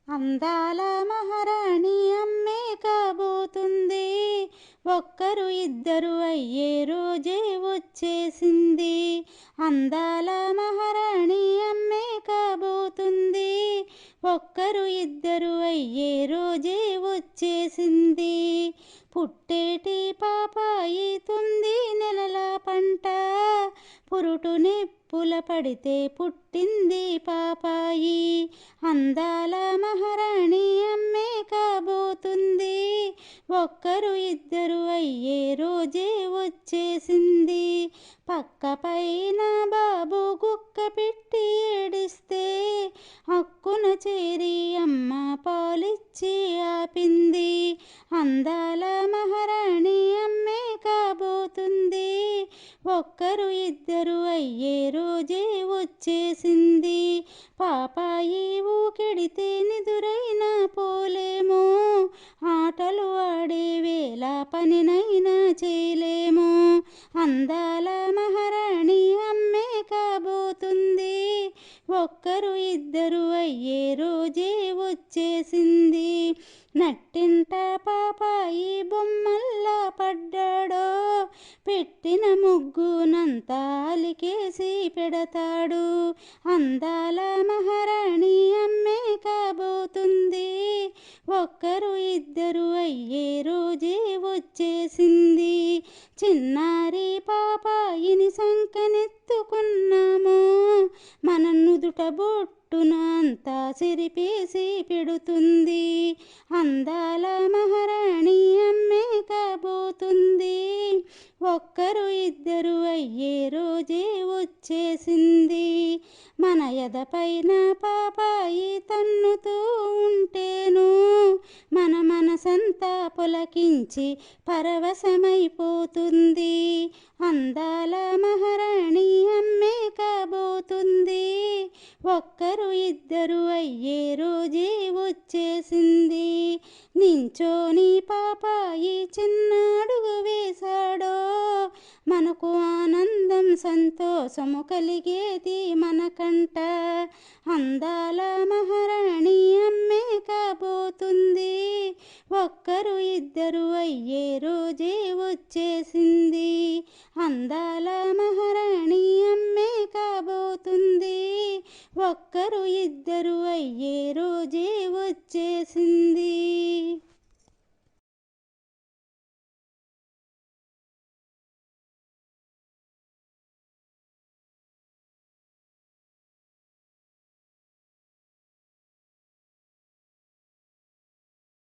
అందాల మహారాణి అమ్మే కాబోతుంది. ఒక్కరు ఇద్దరు అయ్యే రోజే వచ్చేసింది. అందాల మహారాణి అమ్మే కాబోతుంది. ఒక్కరు ఇద్దరు అయ్యే రోజే వచ్చేసింది. పుట్టేటి పాపాయి 9 నెలల పంట. పురుటు నిప్పుల పడితే పుట్టింది పాపాయి. అందాల మహారాణి అమ్మే కాబోతుంది. ఒక్కరు ఇద్దరు అయ్యే రోజే వచ్చేసింది. పక్క పైన బాబు గుక్క పెట్టి ఏడిస్తే హక్కున చేరి అమ్మ పాలిచ్చి ఆపింది. అందాల మహారాణి అమ్మే కాబోతుంది. ఒక్కరు ఇద్దరు అయ్యే రోజే వచ్చేసింది. పాపాయి ఊకెడితే నిదురైనా పోలేము. ఆటలు ఆడే వేళ పనినైనా చేయలేము. అందాల మహారాణి అమ్మే కాబోతుంది. ఒక్కరు ఇద్దరు అయ్యే రోజే వచ్చేసింది. నట్టింట పాపాయి బొమ్మల్లా పడ్డాడో. పెట్టిన ముగ్గునంతా అలికేసి పెడతాడు. అందాల మహారాణి అమ్మే కాబోతుంది. ఒక్కరు ఇద్దరు అయ్యే రోజే వచ్చేసింది. చిన్నారి పాపాయిని సంకనెత్తుకున్నాము. మన నుదుట బొట్టున అంతా సిరిపేసి పెడుతుంది. అందాల మహారాణి అమ్మే కాబోతుంది. ఒక్కరు ఇద్దరు అయ్యే రోజే వచ్చేసింది. మన ఎదపైన పాపాయి తన్నుతూ ఉంటేను మన మనసంతా పులకించి పరవశమైపోతుంది. అందాల మహారాణి అమ్మే కాబోతుంది. ఒక్కరు ఇద్దరు అయ్యే రోజే వచ్చేసింది. నించోని పాపాయి చిన్న అడుగు వేశాడో. మనకు ఆనందం సంతోషము కలిగేది మనకంట. అందాల మహారాణి అమ్మే కాబోతుంది. ఒక్కరు ఇద్దరు అయ్యే రోజే వచ్చేసింది. అందాల మహారాణి అమ్మే కాబోతుంది. ఒక్కరు ఇద్దరు అయ్యే రోజే వచ్చేసింది.